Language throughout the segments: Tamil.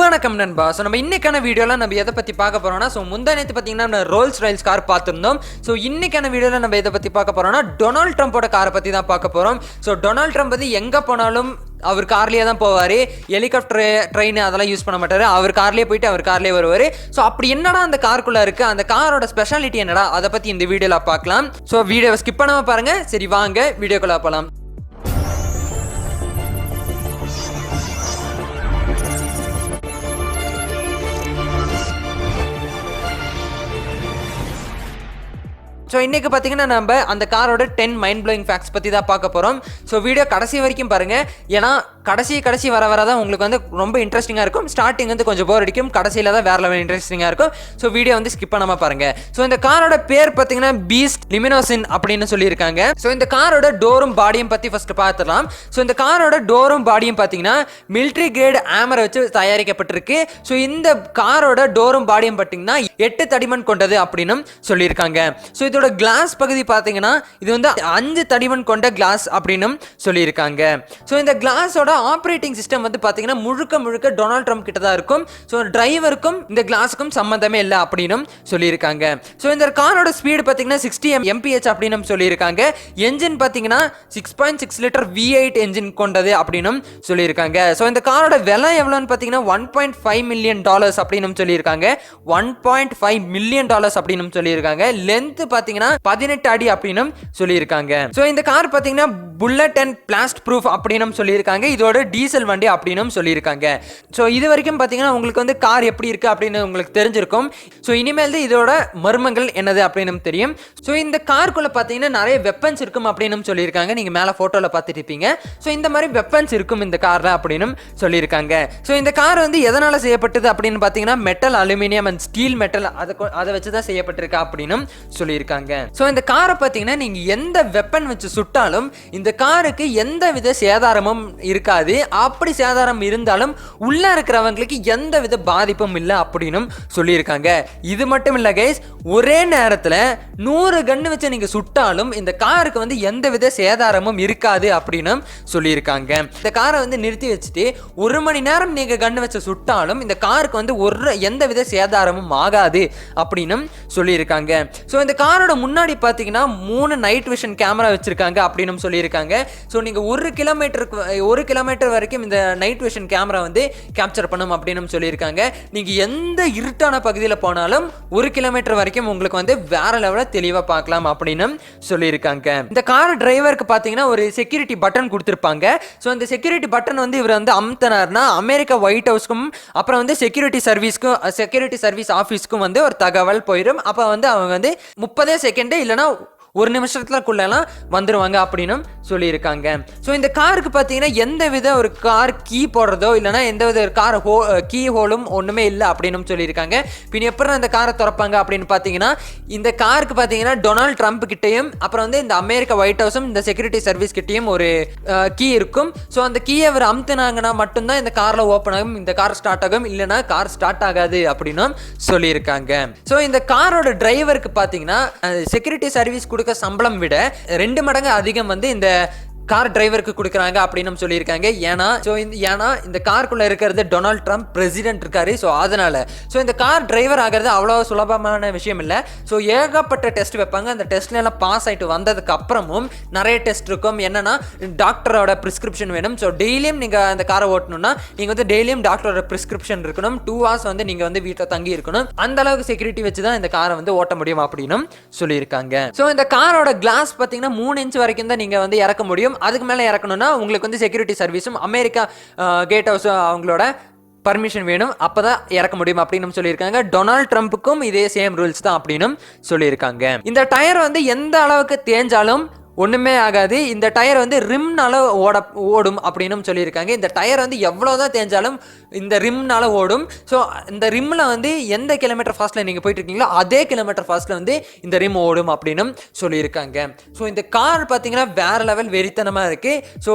வணக்கம் நண்பா. ஸோ நம்ம இன்னைக்கான வீடியோவில் நம்ம எதை பற்றி பார்க்க போகிறோம்னா, ஸோ முந்தானத்து பார்த்தீங்கன்னா நம்ம ரோல்ஸ் ராய்ஸ் கார் பார்த்துருந்தோம். ஸோ இன்னைக்கான வீடியோவில் நம்ம எதை பற்றி பார்க்க போகிறோம்னா, டொனால்ட் ட்ரம்ப்போட காரை பற்றி தான் பார்க்க போகிறோம். ஸோ டொனால்ட் ட்ரம்ப் வந்து எங்கே போனாலும் அவர் கார்லேயே தான் போவார். ஹெலிகாப்டர், ட்ரெயின் அதெல்லாம் யூஸ் பண்ண மாட்டார். அவர் கார்லேயே போயிட்டு அவர் கார்லேயே வருவார். ஸோ அப்படி என்னடா அந்த காருக்குள்ளே இருக்குது, அந்த காரோட ஸ்பெஷாலிட்டி என்னடா, அதை பற்றி இந்த வீடியோவில் பார்க்கலாம். ஸோ வீடியோவை ஸ்கிப் பண்ணாமல் பாருங்கள். சரி வாங்க வீடியோக்குள்ளே போகலாம். ஸோ இன்றைக்கி பார்த்தீங்கன்னா நம்ம அந்த காரோட 10 மைண்ட் ப்ளோயிங் ஃபேக்ட்ஸ் பற்றி தான் பார்க்க போகிறோம். ஸோ வீடியோ கடைசி வரைக்கும் பாருங்கள். ஏன்னா கடைசி வர தான் உங்களுக்கு வந்து ரொம்ப இன்ட்ரெஸ்டிங்காக இருக்கும். ஸ்டார்டிங் வந்து கொஞ்சம் போர் அடிக்கும், கடைசியில் தான் வேறு லெவல் இன்ட்ரெஸ்டிங்காக இருக்கும். ஸோ வீடியோ வந்து ஸ்கிப் பண்ணாமல் பாருங்கள். ஸோ இந்த காரோட பேர் பார்த்தீங்கன்னா பீஸ்ட் லிமினோசின் அப்படின்னு சொல்லியிருக்காங்க. ஸோ இந்த காரோட டோரும் பாடியும் பற்றி ஃபஸ்ட்டு பார்த்துடலாம். ஸோ இந்த காரோட டோரும் பாடியும் பார்த்தீங்கன்னா மிலிட்ரி கிரேட் ஆமரை வச்சு தயாரிக்கப்பட்டிருக்கு. ஸோ இந்த காரோட டோரும் பாடியும் பார்த்தீங்கன்னா 8 தடிமன் கொண்டது அப்படின்னு சொல்லியிருக்காங்க. ஸோ இதோட கிளாஸ் பகுதி பார்த்தீங்கன்னா இது வந்து 5 தடிமன் கொண்ட கிளாஸ் அப்படின்னு சொல்லியிருக்காங்க. ஸோ இந்த கிளாஸோட ஆப்ரேட்டிங் சிஸ்டம் வந்து பார்த்தீங்கன்னா முழுக்க டொனால்ட் ட்ரம்ப் கிட்ட தான் இருக்கும். ஸோ டிரைவருக்கும் இந்த கிளாஸுக்கும் சம்மந்தமே இல்லை அப்படின்னு சொல்லியிருக்காங்க. ஸோ இந்த காரோட ஸ்பீடு பார்த்தீங்கன்னா 60 mph அப்படின்னு சொல்லியிருக்காங்க. என்ஜின் பார்த்தீங்கன்னா 6.6 லிட்டர் V8 என்ஜின் கொண்டது அப்படின்னு சொல்லியிருக்காங்க. ஸோ இந்த காரோட விலை எவ்வளோன்னு பார்த்தீங்கன்னா $1.5 மில்லியன் அப்படின்னு சொல்லியிருக்காங்க. $1.5 மில்லியன் அப்படின்னு சொல்லியிருக்காங்க. லென்த் பார்த்தீங்கன்னா 18 அடி அப்படின்னு சொல்லியிருக்காங்க. ஸோ இந்த கார் பார்த்தீங்கன்னா புல்லட் அண்ட் பிளாஸ்ட் ப்ரூஃப் அப்படின்னு சொல்லியிருக்காங்க. இதோட டீசல் வண்டி அப்படின்னு சொல்லியிருக்காங்க. ஸோ இது வரைக்கும் பார்த்தீங்கன்னா உங்களுக்கு வந்து கார் எப்படி இருக்கு அப்படின்னு உங்களுக்கு தெரிஞ்சிருக்கும். ஸோ இனிமேல் இதோட மர்மங்கள் என்னது அப்படின்னு தெரியும். ஸோ இந்த காருக்குள்ள பார்த்தீங்கன்னா நிறைய வெப்பன்ஸ் இருக்கும் அப்படின்னு சொல்லியிருக்காங்க. நீங்கள் மேலே ஃபோட்டோவில் பார்த்துட்டு இருப்பீங்க. ஸோ இந்த மாதிரி வெப்பன்ஸ் இருக்கும் இந்த காரில் அப்படின்னு சொல்லியிருக்காங்க. ஸோ இந்த கார் வந்து எதனால் செய்யப்பட்டது அப்படின்னு பார்த்தீங்கன்னா metal, aluminium and Steeles metal அதை வச்சு தான் செய்யப்பட்டிருக்கா அப்படின்னு சொல்லியிருக்காங்க. ஸோ இந்த காரை பார்த்தீங்கன்னா நீங்கள் எந்த வெப்பன் வச்சு சுட்டாலும் இந்த காருக்கு எந்த வித சேதாரமும் இருக்காது. அப்படி சேதாரம் இருந்தாலும் உள்ள இருக்கிறவங்களுக்கு எந்த வித பாதிப்பும் இல்லை அப்படின்னு சொல்லியிருக்காங்க. இது மட்டும் இல்லை கைஸ், ஒரே நேரத்தில் 100 கன்று வச்சு நீங்க சுட்டாலும் இந்த காருக்கு வந்து எந்த வித சேதாரமும் இருக்காது அப்படின்னு சொல்லியிருக்காங்க. இந்த காரை வந்து நிறுத்தி வச்சுட்டு 1 மணி நேரம் நீங்க கன்று வச்சு சுட்டாலும் இந்த காருக்கு வந்து எந்த வித சேதாரமும் ஆகாது அப்படின்னு சொல்லியிருக்காங்க. ஸோ இந்த காரோட முன்னாடி பார்த்தீங்கன்னா 3 நைட் விஷன் கேமரா வச்சிருக்காங்க அப்படின்னு சொல்லியிருக்காங்க. ஸோ நீங்கள் 1 கிலோமீட்டர் வரைக்கும் இந்த நைட் விஷன் கேமரா வந்து கேப்சர் பண்ணும் அப்படின்னு சொல்லியிருக்காங்க. நீங்கள் எந்த இருட்டான பகுதியில் போனாலும் 1 கிலோமீட்டர் வரைக்கும் உங்களுக்கு வந்து வேற லெவலில் தெளிவாக பார்க்கலாம் அப்படின்னு சொல்லியிருக்காங்க. இந்த கார் டிரைவருக்கு பார்த்தீங்கன்னா ஒரு செக்யூரிட்டி பட்டன் கொடுத்துருப்பாங்க. ஸோ அந்த செக்யூரிட்டி பட்டன் வந்து இவர் வந்து அமுத்தினார்னா அமெரிக்கா ஒயிட் ஹவுஸ்க்கும் அப்புறம் வந்து செக்யூரிட்டி சர்வீஸ் ஆஃபீஸ்க்கும் வந்து ஒரு தகவல் போயிடும். அப்போ வந்து அவங்க வந்து 30 செகண்ட் இல்லைன்னா 1 நிமிஷத்துக்குள்ளெல்லாம் வந்துடுவாங்க அப்படின்னு சொல்லியிருக்காங்க. ஸோ இந்த காருக்கு பார்த்தீங்கன்னா எந்த வித ஒரு கார் கீ போடுறதோ இல்லைனா எந்த வித ஒரு கார் கீ ஹோலும் ஒன்றுமே இல்லை அப்படின்னு சொல்லியிருக்காங்க. பின் எப்படி அந்த காரை திறப்பாங்க அப்படின்னு பார்த்தீங்கன்னா இந்த காருக்கு பார்த்தீங்கன்னா டொனால்ட் ட்ரம்ப் கிட்டையும் அப்புறம் வந்து இந்த அமெரிக்கா ஒயிட் ஹவுஸும் இந்த செக்யூரிட்டி சர்வீஸ் கிட்டையும் ஒரு கீ இருக்கும். ஸோ அந்த கீயை அவர் அமுத்தினாங்கன்னா மட்டும்தான் இந்த காரில் ஓப்பன் ஆகும், இந்த கார் ஸ்டார்ட் ஆகும், இல்லைனா கார் ஸ்டார்ட் ஆகாது அப்படின்னு சொல்லியிருக்காங்க. ஸோ இந்த காரோட டிரைவருக்கு பார்த்தீங்கன்னா செக்யூரிட்டி சர்வீஸ் சம்பளம் விட 2 மடங்கு அதிகம் வந்து இந்த கார் டிரைவருக்கு கொடுக்குறாங்க அப்படின்னு சொல்லியிருக்காங்க. ஏன்னா இந்த காருக்குள்ள இருக்கிறது டொனால்ட் ட்ரம்ப் பிரசிடென்ட் இருக்காரு. ஸோ அதனால இந்த கார் டிரைவர் ஆகிறது அவ்வளோ சுலபமான விஷயம் இல்லை. ஸோ ஏகப்பட்ட டெஸ்ட் வைப்பாங்க. அந்த டெஸ்ட்ல எல்லாம் பாஸ் ஆகிட்டு வந்ததுக்கு அப்புறமும் நிறைய டெஸ்ட் இருக்கும். என்னன்னா டாக்டரோட பிரிஸ்கிரிப்ஷன் வேணும். ஸோ டெய்லியும் நீங்கள் அந்த காரை ஓட்டணும்னா நீங்கள் வந்து டெய்லியும் டாக்டரோட பிரிஸ்கிரிப்ஷன் இருக்கணும். 2 hours வந்து நீங்கள் வந்து வீட்டில் தங்கி இருக்கணும். அந்த அளவுக்கு செக்யூரிட்டி வச்சு தான் இந்த காரை வந்து ஓட்ட முடியும் அப்படின்னு சொல்லியிருக்காங்க. ஸோ இந்த காரோட கிளாஸ் பார்த்தீங்கன்னா 3 இன்ச் வரைக்கும் தான் நீங்கள் வந்து இறக்க முடியும். அதுக்கு மேலே இறக்கணும்னா உங்களுக்கு வந்து செக்யூரிட்டி சர்வீஸும் அமெரிக்கா கேட் ஹவுஸ் அவங்களோட பர்மிஷன் வேணும், அப்பதான் இறக்க முடியும் அப்படின்னு சொல்லியிருக்காங்க. டொனால்ட் ட்ரம்ப்புக்கும் இதே சேம் ரூல்ஸ் தான் அப்படின்னு சொல்லியிருக்காங்க. இந்த டயர் வந்து எந்த அளவுக்கு தேஞ்சாலும் ஒன்றுமே ஆகாது. இந்த டயர் வந்து ரிம்னால ஓடும் அப்படின்னு சொல்லியிருக்காங்க. இந்த டயர் வந்து எவ்வளோதான் தேஞ்சாலும் இந்த ரிம்னால ஓடும். ஸோ இந்த ரிம்மில் வந்து எந்த கிலோமீட்டர் ஃபாஸ்ட்டில் நீங்கள் போயிட்டு இருக்கீங்களோ அதே கிலோமீட்டர் ஃபாஸ்ட்டில் வந்து இந்த ரிம் ஓடும் அப்படின்னு சொல்லியிருக்காங்க. ஸோ இந்த கார் பார்த்தீங்கன்னா வேற லெவல் வெறித்தனமாக இருக்குது. ஸோ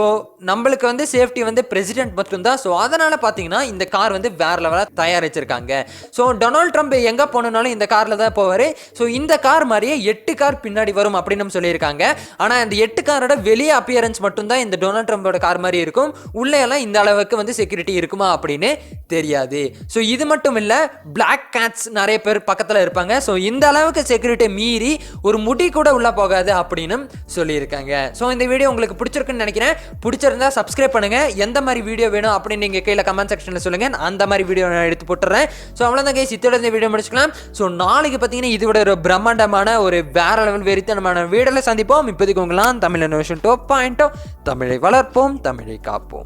நம்மளுக்கு வந்து சேஃப்டி வந்து பிரசிடென்ட் மட்டும்தான். ஸோ அதனால் பார்த்தீங்கன்னா இந்த கார் வந்து வேற லெவலாக தயாரிச்சிருக்காங்க. ஸோ டொனால்ட் ட்ரம்ப் எங்கே போனாலும் இந்த காரில் தான் போவார். ஸோ இந்த கார் மாதிரியே 8 கார் பின்னாடி வரும் அப்படின்னு சொல்லியிருக்காங்க. ஆனால் இந்த 8 காரோட வெளியே அப்பியரன்ஸ் மட்டும்தான் இந்த டொனால்ட் ட்ரம்போட கார் மாதிரி இருக்கும். உள்ளே எல்லாம் இந்த அளவுக்கு வந்து செக்யூரிட்டி இருக்குமா அப்படின்னு தெரியாது. ஸோ இது மட்டும் இல்லை, பிளாக் கேட்ஸ் நிறைய பேர் பக்கத்தில் இருப்பாங்க. ஸோ இந்த அளவுக்கு செக்யூரிட்டி மீறி ஒரு முடி கூட உள்ளே போகாது அப்படின்னு சொல்லியிருக்காங்க. ஸோ இந்த வீடியோ உங்களுக்கு பிடிச்சிருக்குன்னு நினைக்கிறேன். பிடிச்சிருந்தா சப்ஸ்கிரைப் பண்ணுங்க. எந்த மாதிரி வீடியோ வேணும் அப்படின்னு நீங்கள் கீழே கமெண்ட் செக்ஷனில் சொல்லுங்க. அந்த மாதிரி வீடியோ நான் எடுத்து போட்டுறேன். ஸோ அவ்வளோதான் கைஸ், இதோட இந்த வீடியோ முடிச்சுக்கலாம். ஸோ நாளைக்கு பார்த்தீங்கன்னா இதோட ஒரு பிரம்மாண்டமான ஒரு வேற லெவல் வெறித்தனமான வீடியோவில் சந்திப்போம். இப்போதைக்கு உங்களாம் தமிழ் இனோவேஷன் 2.0 தமிழை வளர்ப்போம், தமிழை காப்போம்.